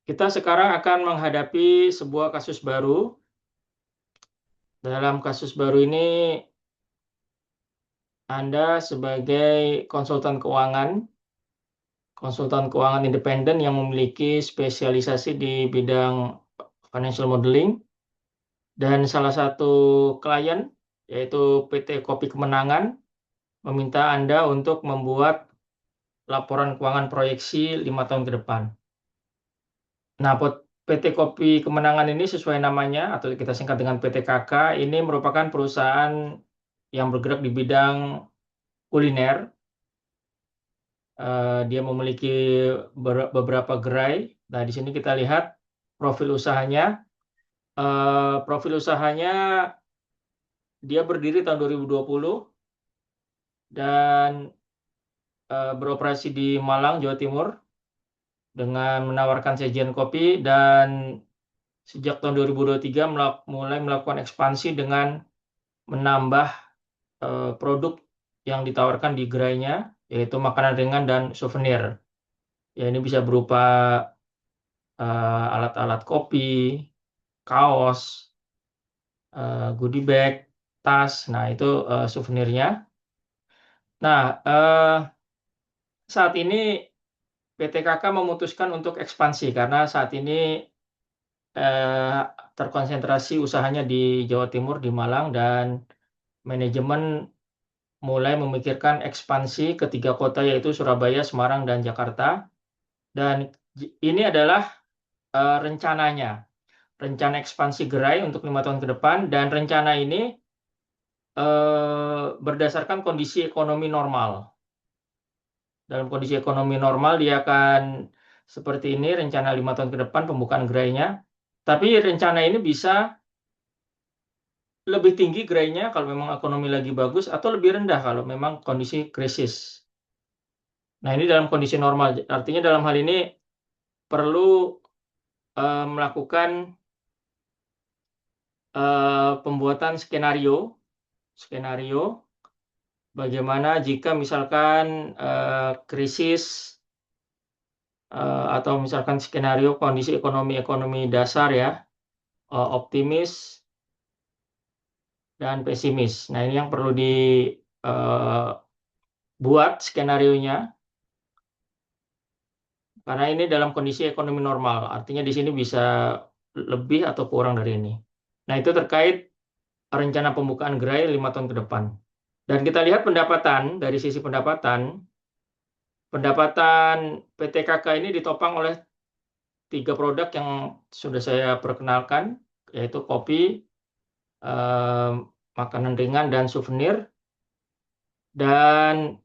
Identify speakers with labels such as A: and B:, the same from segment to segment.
A: Kita sekarang akan menghadapi sebuah kasus baru. Dalam kasus baru ini, Anda sebagai konsultan keuangan independen yang memiliki spesialisasi di bidang financial modeling, dan salah satu klien, yaitu PT Kopi Kemenangan, meminta Anda untuk membuat laporan keuangan proyeksi 5 tahun ke depan. Nah, PT Kopi Kemenangan ini sesuai namanya, atau kita singkat dengan PT KK, ini merupakan perusahaan yang bergerak di bidang kuliner. Dia memiliki beberapa gerai. Nah, di sini kita lihat profil usahanya. Profil usahanya, dia berdiri tahun 2020 dan beroperasi di Malang, Jawa Timur, dengan menawarkan sajian kopi, dan sejak tahun 2023 mulai melakukan ekspansi dengan menambah produk yang ditawarkan di gerainya, yaitu makanan ringan dan souvenir. Ya, ini bisa berupa alat-alat kopi, kaos, goodie bag, tas. Nah, itu souvenirnya. Nah, saat ini PT KK memutuskan untuk ekspansi karena saat ini eh, terkonsentrasi usahanya di Jawa Timur, di Malang, dan manajemen mulai memikirkan ekspansi ke 3 kota, yaitu Surabaya, Semarang, dan Jakarta. Dan ini adalah rencananya, rencana ekspansi gerai untuk 5 tahun ke depan, dan rencana ini berdasarkan kondisi ekonomi normal. Dalam kondisi ekonomi normal, dia akan seperti ini, rencana 5 tahun ke depan pembukaan gerainya. Tapi rencana ini bisa lebih tinggi gerainya kalau memang ekonomi lagi bagus, atau lebih rendah kalau memang kondisi krisis. Nah, ini dalam kondisi normal. Artinya dalam hal ini perlu melakukan pembuatan skenario bagaimana jika misalkan krisis, atau misalkan skenario kondisi ekonomi dasar ya, optimis dan pesimis. Nah, ini yang perlu dibuat skenarionya, karena ini dalam kondisi ekonomi normal. Artinya di sini bisa lebih atau kurang dari ini. Nah, itu terkait rencana pembukaan gerai 5 tahun ke depan. Dan kita lihat dari sisi pendapatan PT KK ini ditopang oleh 3 produk yang sudah saya perkenalkan, yaitu kopi, eh, makanan ringan, dan souvenir. Dan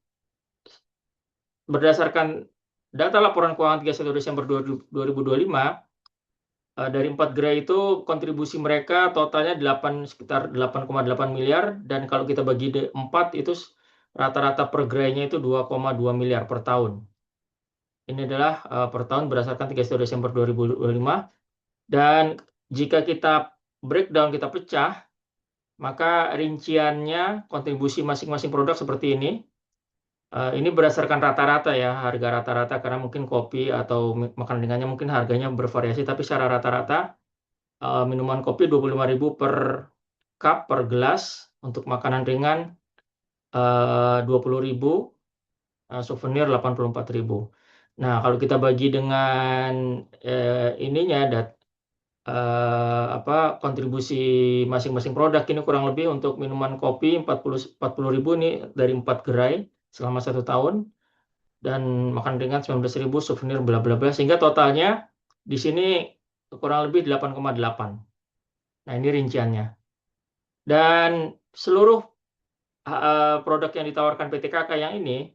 A: berdasarkan data laporan keuangan 31 Desember 2025, dari 4 gerai itu kontribusi mereka totalnya sekitar 8,8 miliar, dan kalau kita bagi 4 itu rata-rata per gerainya itu 2,2 miliar per tahun. Ini adalah per tahun berdasarkan 31 Desember 2025. Dan jika kita breakdown, kita pecah, maka rinciannya kontribusi masing-masing produk seperti ini. Ini berdasarkan rata-rata ya, harga rata-rata, karena mungkin kopi atau makanan ringannya mungkin harganya bervariasi, tapi secara rata-rata minuman kopi 25.000 per cup, per gelas. Untuk makanan ringan 20.000, souvenir 84.000. Nah, kalau kita bagi dengan ininya kontribusi masing-masing produk, ini kurang lebih untuk minuman kopi 40.000 ini dari 4 gerai selama 1 tahun, dan makan ringan 19.000, souvenir bla bla bla, sehingga totalnya di sini kurang lebih 8,8. Nah, ini rinciannya. Dan seluruh produk yang ditawarkan PT KK yang ini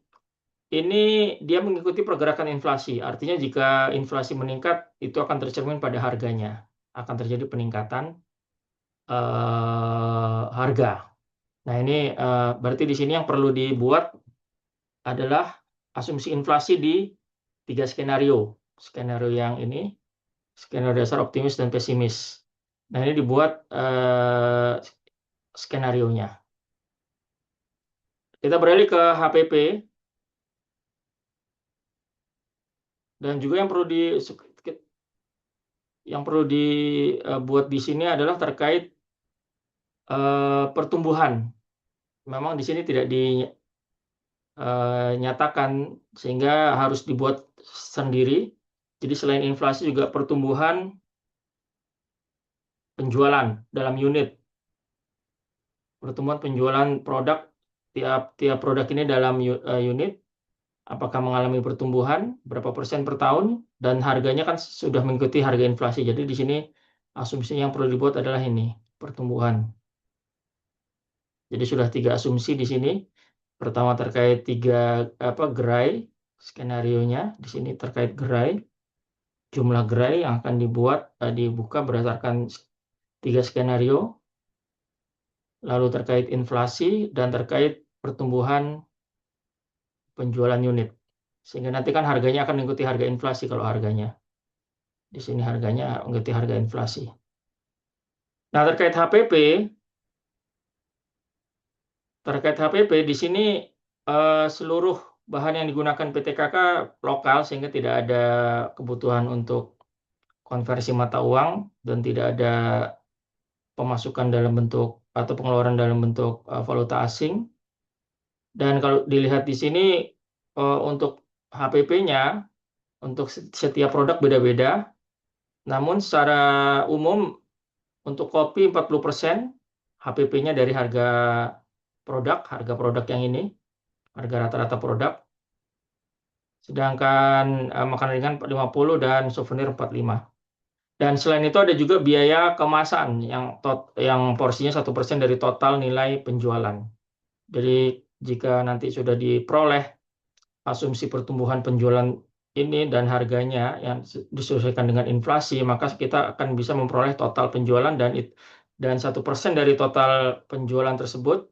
A: dia mengikuti pergerakan inflasi. Artinya jika inflasi meningkat, itu akan tercermin pada harganya. Akan terjadi peningkatan harga. Nah, ini berarti di sini yang perlu dibuat adalah asumsi inflasi di 3 skenario. Skenario yang ini, skenario dasar, optimis, dan pesimis. Nah, ini dibuat skenarionya. Kita beralih ke HPP. Dan juga yang perlu yang perlu dibuat di sini adalah terkait pertumbuhan. Memang di sini tidak dinyatakan sehingga harus dibuat sendiri. Jadi selain inflasi juga pertumbuhan penjualan dalam unit. Pertumbuhan penjualan produk tiap produk ini dalam unit apakah mengalami pertumbuhan berapa persen per tahun dan harganya kan sudah mengikuti harga inflasi. Jadi di sini asumsi yang perlu dibuat adalah ini pertumbuhan. Jadi sudah 3 asumsi di sini. Pertama terkait gerai skenarionya. Di sini terkait gerai, jumlah gerai yang akan dibuka berdasarkan 3 skenario. Lalu terkait inflasi dan terkait pertumbuhan penjualan unit. Sehingga nanti kan harganya akan mengikuti harga inflasi kalau harganya. Di sini harganya mengikuti harga inflasi. Nah, terkait HPP di sini seluruh bahan yang digunakan PTKK lokal sehingga tidak ada kebutuhan untuk konversi mata uang dan tidak ada pemasukan dalam bentuk atau pengeluaran dalam bentuk valuta asing. Dan kalau dilihat di sini untuk HPP-nya untuk setiap produk beda-beda. Namun secara umum untuk kopi 40% HPP-nya dari harga produk yang ini, harga rata-rata produk. Sedangkan makanan ringan 50 dan souvenir 45. Dan selain itu ada juga biaya kemasan yang porsinya 1% dari total nilai penjualan. Jadi jika nanti sudah diperoleh asumsi pertumbuhan penjualan ini dan harganya yang disesuaikan dengan inflasi, maka kita akan bisa memperoleh total penjualan dan 1% dari total penjualan tersebut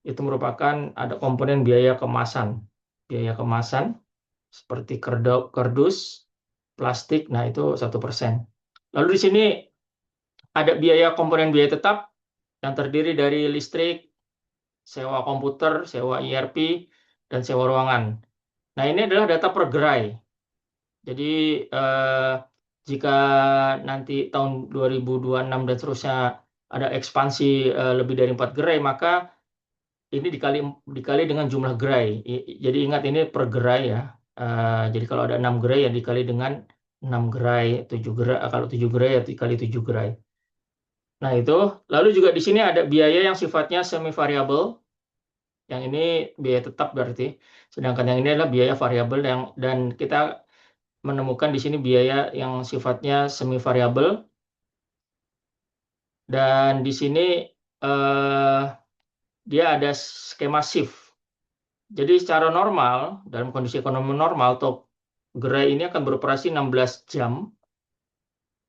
A: itu merupakan ada komponen biaya kemasan. Biaya kemasan seperti kardus, plastik, nah itu 1%. Lalu di sini ada komponen biaya tetap yang terdiri dari listrik, sewa komputer, sewa ERP, dan sewa ruangan. Nah, ini adalah data per gerai. Jadi, jika nanti tahun 2026 dan seterusnya ada ekspansi lebih dari 4 gerai, maka ini dikali dengan jumlah gerai. Jadi ingat ini per gerai ya. Jadi kalau ada 6 gerai ya dikali dengan 6 gerai, 7 gerai. Kalau 7 gerai ya dikali 7 gerai. Nah, itu. Lalu juga di sini ada biaya yang sifatnya semi variabel. Yang ini biaya tetap berarti. Sedangkan yang ini adalah biaya variabel dan kita menemukan di sini biaya yang sifatnya semi variabel. Dan di sini dia ada skema shift. Jadi secara normal, dalam kondisi ekonomi normal, top gerai ini akan beroperasi 16 jam.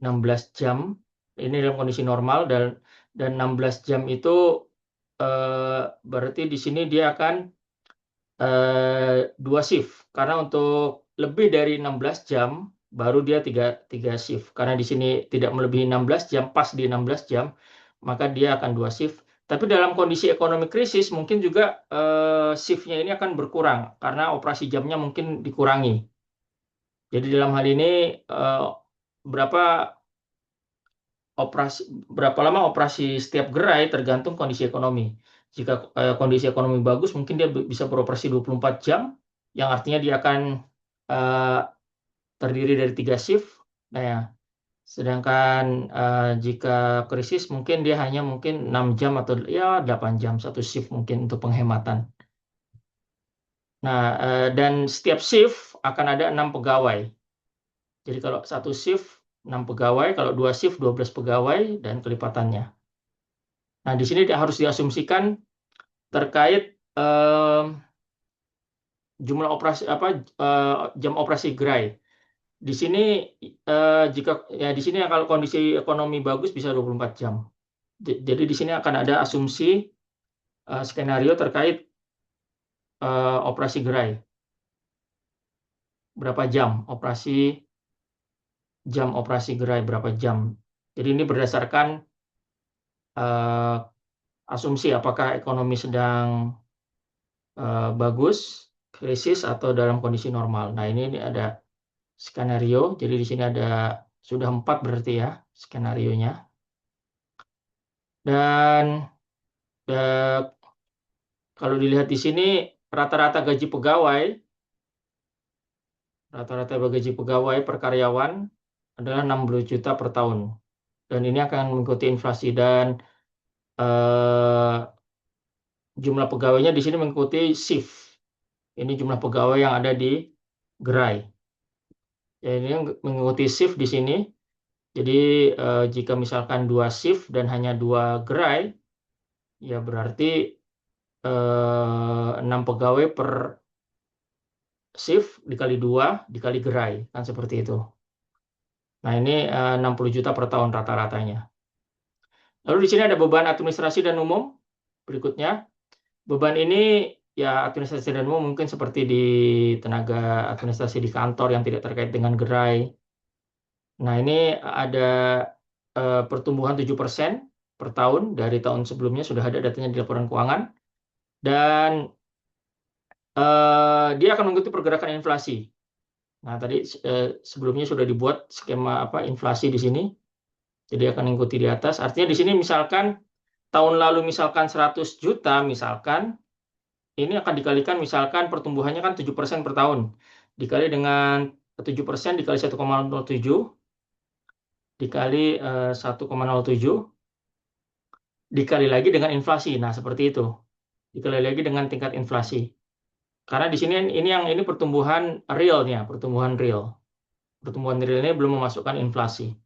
A: 16 jam, ini dalam kondisi normal, dan 16 jam itu berarti di sini dia akan 2 shift. Karena untuk lebih dari 16 jam, baru dia 3 shift. Karena di sini tidak melebihi 16 jam, pas di 16 jam, maka dia akan 2 shift. Tapi dalam kondisi ekonomi krisis mungkin juga shift-nya ini akan berkurang karena operasi jamnya mungkin dikurangi. Jadi dalam hal ini berapa lama operasi setiap gerai tergantung kondisi ekonomi. Jika kondisi ekonomi bagus mungkin dia bisa beroperasi 24 jam yang artinya dia akan terdiri dari 3 shift. Nah, ya. Sedangkan jika krisis mungkin dia hanya mungkin 6 jam atau ya 8 jam satu shift mungkin untuk penghematan. Nah, dan setiap shift akan ada 6 pegawai. Jadi kalau satu shift 6 pegawai, kalau 2 shift 12 pegawai dan kelipatannya. Nah, di sini harus diasumsikan terkait jumlah operasi jam operasi gerai. Di sini di sini kalau kondisi ekonomi bagus bisa 24 jam. Jadi di sini akan ada asumsi skenario terkait operasi gerai. Berapa jam operasi gerai berapa jam. Jadi ini berdasarkan asumsi apakah ekonomi sedang bagus, krisis atau dalam kondisi normal. Nah, ini ada skenario. Jadi di sini ada sudah 4 berarti ya skenarionya. Dan kalau dilihat di sini rata-rata gaji pegawai per karyawan adalah 60 juta per tahun. Dan ini akan mengikuti inflasi dan jumlah pegawainya di sini mengikuti shift. Ini jumlah pegawai yang ada di gerai. Ya, ini mengikuti shift di sini. Jadi jika misalkan 2 shift dan hanya 2 gerai, ya berarti 6 pegawai per shift dikali 2 dikali gerai, kan seperti itu. Nah, ini 60 juta per tahun rata-ratanya. Lalu di sini ada beban administrasi dan umum. Berikutnya, beban ini ya administrasi dan umum mungkin seperti di tenaga administrasi di kantor yang tidak terkait dengan gerai. Nah, ini ada pertumbuhan 7% per tahun dari tahun sebelumnya, sudah ada datanya di laporan keuangan. Dan dia akan mengikuti pergerakan inflasi. Nah, tadi sebelumnya sudah dibuat skema inflasi di sini. Jadi akan mengikuti di atas. Artinya di sini misalkan tahun lalu misalkan 100 juta misalkan, ini akan dikalikan misalkan pertumbuhannya kan 7% per tahun. Dikali dengan 7% dikali 1,07 dikali 1,07 dikali lagi dengan inflasi. Nah, seperti itu. Dikali lagi dengan tingkat inflasi. Karena di sini ini pertumbuhan realnya, pertumbuhan real. Pertumbuhan real ini belum memasukkan inflasi.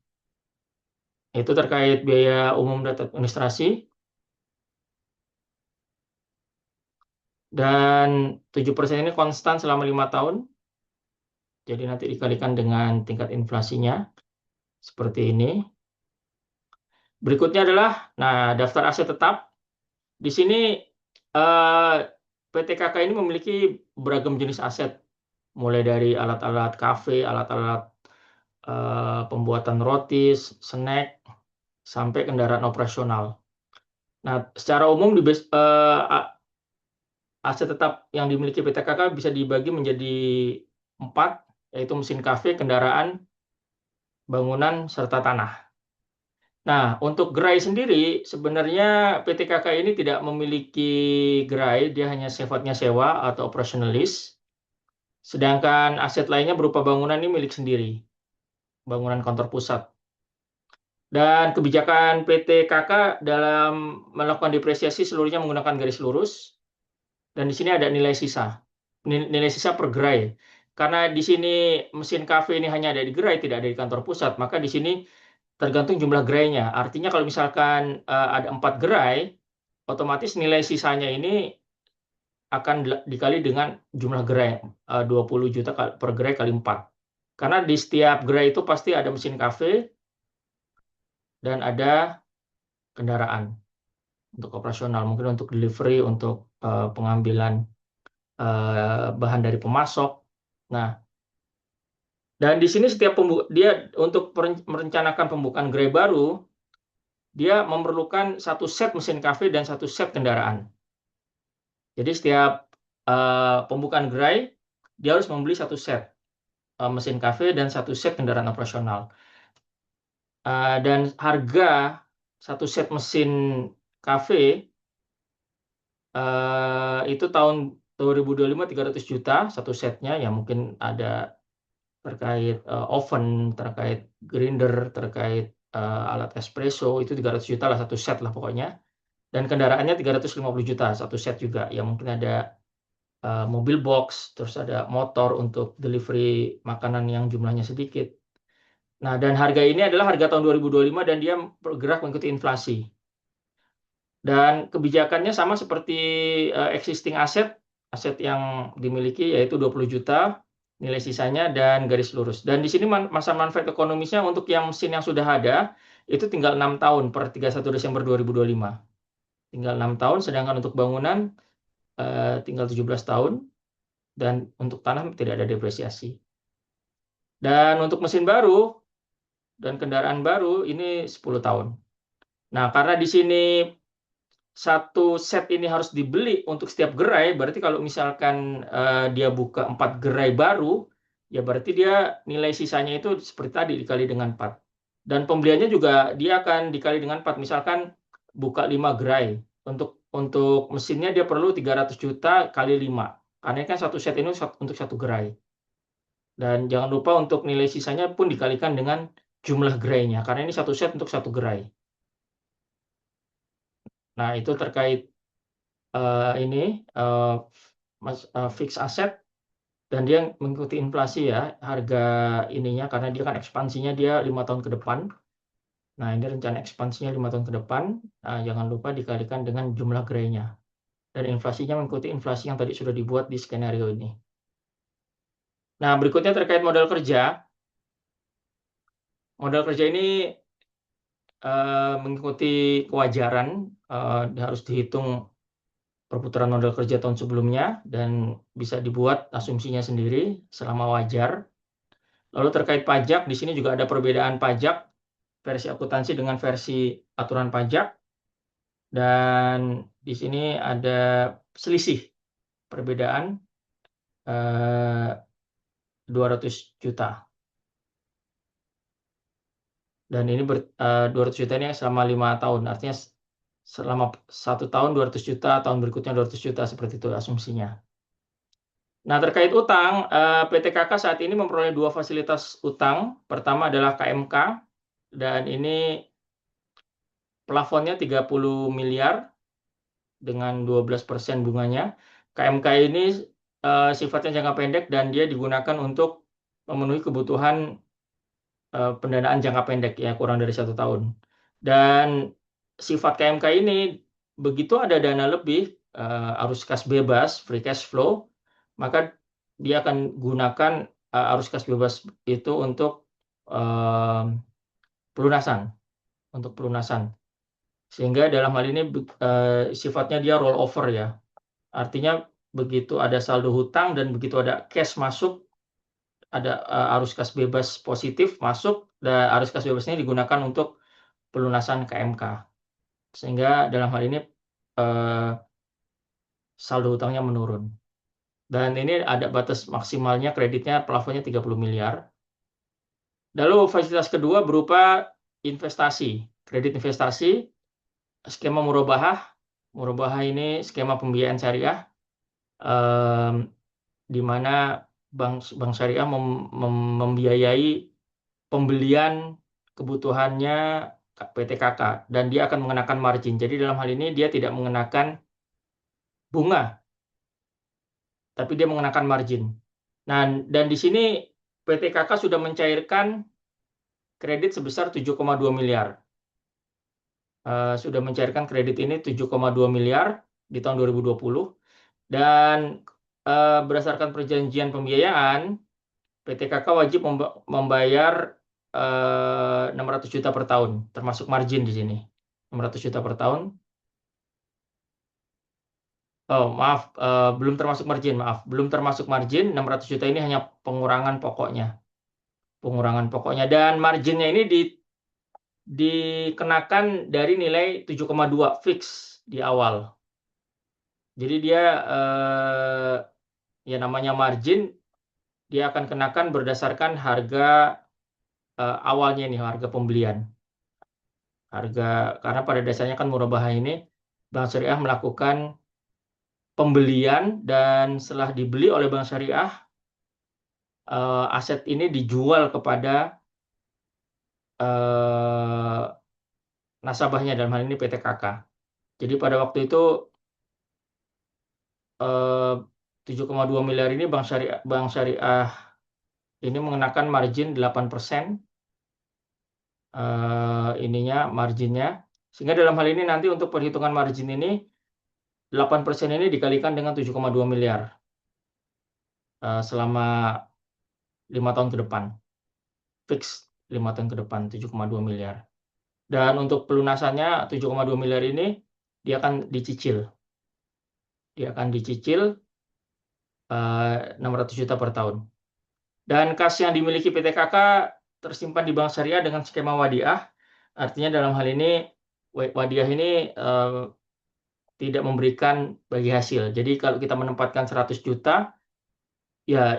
A: Itu terkait biaya umum dan administrasi. Dan 7% ini konstan selama 5 tahun. Jadi nanti dikalikan dengan tingkat inflasinya. Seperti ini. Berikutnya adalah daftar aset tetap. Di sini PT KK ini memiliki beragam jenis aset. Mulai dari alat-alat kafe, alat-alat pembuatan roti, snack, sampai kendaraan operasional. Nah, secara umum aset tetap yang dimiliki PT KK bisa dibagi menjadi 4, yaitu mesin kafe, kendaraan, bangunan, serta tanah. Nah, untuk gerai sendiri, sebenarnya PT KK ini tidak memiliki gerai, dia hanya sifatnya sewa atau operasionalis. Sedangkan aset lainnya berupa bangunan ini milik sendiri, bangunan kantor pusat. Dan kebijakan PT KK dalam melakukan depresiasi seluruhnya menggunakan garis lurus. Dan di sini ada nilai sisa per gerai. Karena di sini mesin kafe ini hanya ada di gerai, tidak ada di kantor pusat, maka di sini tergantung jumlah gerainya. Artinya kalau misalkan ada 4 gerai, otomatis nilai sisanya ini akan dikali dengan jumlah gerai, 20 juta per gerai kali 4. Karena di setiap gerai itu pasti ada mesin kafe dan ada kendaraan untuk operasional, mungkin untuk delivery, untuk pengambilan bahan dari pemasok. Nah, dan di sini setiap dia untuk merencanakan pembukaan gerai baru, dia memerlukan satu set mesin kafe dan satu set kendaraan. Jadi setiap pembukaan gerai, dia harus membeli satu set mesin kafe dan satu set kendaraan operasional. Dan harga satu set mesin kafe itu tahun 2025 300 juta satu setnya, ya mungkin ada terkait oven, terkait grinder, terkait alat espresso, itu 300 juta lah satu set lah pokoknya. Dan kendaraannya 350 juta satu set juga, ya mungkin ada mobil box, terus ada motor untuk delivery makanan yang jumlahnya sedikit. Nah, dan harga ini adalah harga tahun 2025 dan dia bergerak mengikuti inflasi. Dan kebijakannya sama seperti existing aset yang dimiliki, yaitu 20 juta nilai sisanya dan garis lurus. Dan di sini masa manfaat ekonomisnya untuk yang mesin yang sudah ada itu tinggal 6 tahun per 31 Desember 2025. Tinggal 6 tahun, sedangkan untuk bangunan tinggal 17 tahun, dan untuk tanah tidak ada depresiasi. Dan untuk mesin baru dan kendaraan baru ini 10 tahun. Nah, karena di sini satu set ini harus dibeli untuk setiap gerai, berarti kalau misalkan dia buka 4 gerai baru, ya berarti dia nilai sisanya itu seperti tadi dikali dengan 4. Dan pembeliannya juga dia akan dikali dengan 4. Misalkan buka 5 gerai. Untuk mesinnya dia perlu 300 juta kali 5. Karena kan satu set ini untuk satu gerai. Dan jangan lupa untuk nilai sisanya pun dikalikan dengan jumlah gerainya. Karena ini satu set untuk satu gerai. Nah, itu terkait ini fixed asset. Dan dia mengikuti inflasi ya, harga ininya, karena dia kan ekspansinya dia 5 tahun ke depan. Nah, ini rencana ekspansinya 5 tahun ke depan. Nah, jangan lupa dikalikan dengan jumlah gerainya. Dan inflasinya mengikuti inflasi yang tadi sudah dibuat di skenario ini. Nah, berikutnya terkait modal kerja. Modal kerja ini mengikuti kewajaran, harus dihitung perputaran modal kerja tahun sebelumnya, dan bisa dibuat asumsinya sendiri selama wajar. Lalu terkait pajak, di sini juga ada perbedaan pajak versi akuntansi dengan versi aturan pajak. Dan di sini ada selisih perbedaan 200 juta. Dan ini 200 juta ini selama 5 tahun. Artinya selama 1 tahun 200 juta, tahun berikutnya 200 juta, seperti itu asumsinya. Nah, terkait utang, PT KK saat ini memperoleh 2 fasilitas utang. Pertama adalah KMK, dan ini plafonnya 30 miliar dengan 12% bunganya. KMK ini sifatnya jangka pendek dan dia digunakan untuk memenuhi kebutuhan pendanaan jangka pendek ya, kurang dari 1 tahun. Dan sifat KMK ini, begitu ada dana lebih, arus kas bebas, free cash flow, maka dia akan gunakan arus kas bebas itu untuk pelunasan, Sehingga dalam hal ini sifatnya dia roll over ya. Artinya begitu ada saldo hutang dan begitu ada cash masuk, ada arus kas bebas positif masuk, dan arus kas bebas ini digunakan untuk pelunasan KMK. Sehingga dalam hal ini saldo hutangnya menurun. Dan ini ada batas maksimalnya kreditnya, plafonnya 30 miliar. Lalu fasilitas kedua berupa investasi, kredit investasi, skema murabahah. Murabahah ini skema pembiayaan syariah, di mana bank syariah membiayai pembelian kebutuhannya PT KK, dan dia akan mengenakan margin. Jadi dalam hal ini dia tidak mengenakan bunga, tapi dia mengenakan margin. Nah, dan di sini PT KK sudah mencairkan kredit sebesar 7,2 miliar. Sudah mencairkan kredit ini 7,2 miliar di tahun 2020. Dan berdasarkan perjanjian pembiayaan, PT KK wajib membayar 600 juta per tahun, termasuk margin di sini. 600 juta per tahun. Oh, maaf, belum termasuk margin, maaf. Belum termasuk margin, 600 juta ini hanya pengurangan pokoknya. Dan marginnya ini dikenakan dari nilai 7,2 fix di awal. Jadi dia ya namanya margin, dia akan kenakan berdasarkan harga awalnya nih, harga pembelian. Karena pada dasarnya kan murabahah ini Bank Syariah melakukan pembelian, dan setelah dibeli oleh Bank Syariah, aset ini dijual kepada nasabahnya, dalam hal ini PT KK. Jadi pada waktu itu 7,2 miliar ini Bank Syariah ini mengenakan margin 8%, marginnya. Sehingga dalam hal ini nanti untuk perhitungan margin ini, 8% ini dikalikan dengan 7,2 miliar selama 5 tahun ke depan. Fix 5 tahun ke depan, 7,2 miliar. Dan untuk pelunasannya 7,2 miliar ini dia akan dicicil. 600 juta per tahun. Dan kas yang dimiliki PT KK tersimpan di Bank Syariah dengan skema wadiah. Artinya dalam hal ini wadiah ini tidak memberikan bagi hasil. Jadi kalau kita menempatkan 100 juta, ya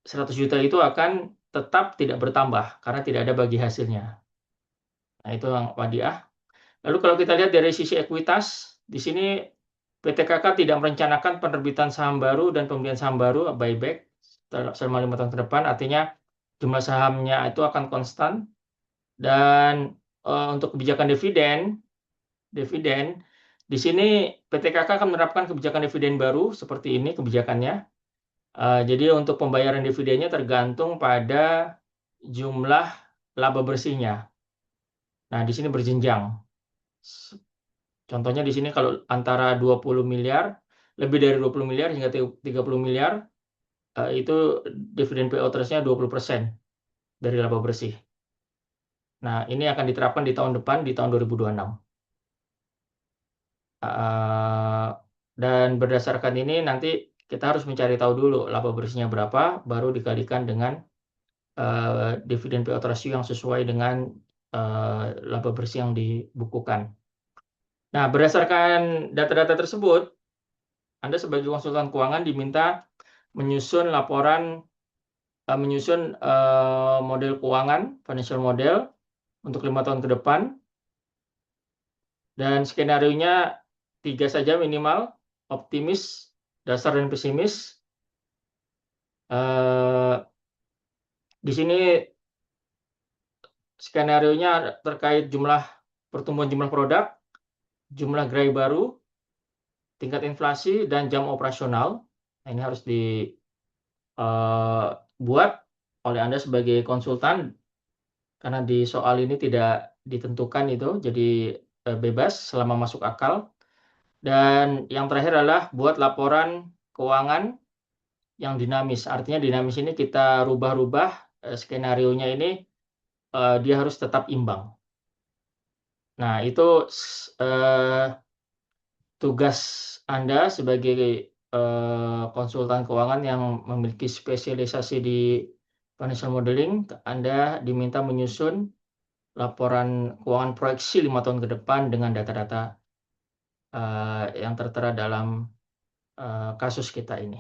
A: 100 juta itu akan tetap tidak bertambah karena tidak ada bagi hasilnya. Nah, itu yang wadiah. Lalu kalau kita lihat dari sisi ekuitas, di sini PT KK tidak merencanakan penerbitan saham baru dan pembelian saham baru buyback selama 5 tahun ke depan, artinya jumlah sahamnya itu akan konstan. Dan untuk kebijakan dividen di sini PT KK akan menerapkan kebijakan dividen baru seperti ini kebijakannya. Jadi untuk pembayaran dividennya tergantung pada jumlah laba bersihnya. Nah, di sini berjenjang. Contohnya di sini kalau antara 20 miliar, lebih dari 20 miliar hingga 30 miliar, itu dividen payout ratio-nya 20% dari laba bersih. Nah, ini akan diterapkan di tahun depan, di tahun 2026. Dan berdasarkan ini nanti kita harus mencari tahu dulu laba bersihnya berapa, baru dikalikan dengan dividen payout ratio yang sesuai dengan laba bersih yang dibukukan. Nah, berdasarkan data-data tersebut, Anda sebagai konsultan keuangan diminta menyusun model keuangan, financial model untuk 5 tahun ke depan, dan skenario-nya 3 saja minimal, optimis, dasar, dan pesimis. Di sini skenario-nya terkait pertumbuhan jumlah produk, jumlah gerai baru, tingkat inflasi, dan jam operasional. Nah, ini harus dibuat oleh Anda sebagai konsultan, karena di soal ini tidak ditentukan itu, jadi bebas selama masuk akal. Dan yang terakhir adalah buat laporan keuangan yang dinamis. Artinya dinamis ini kita rubah-rubah skenario-nya ini, dia harus tetap imbang. Nah, itu tugas Anda sebagai konsultan keuangan yang memiliki spesialisasi di financial modeling. Anda diminta menyusun laporan keuangan proyeksi 5 tahun ke depan dengan data-data yang tertera dalam kasus kita ini.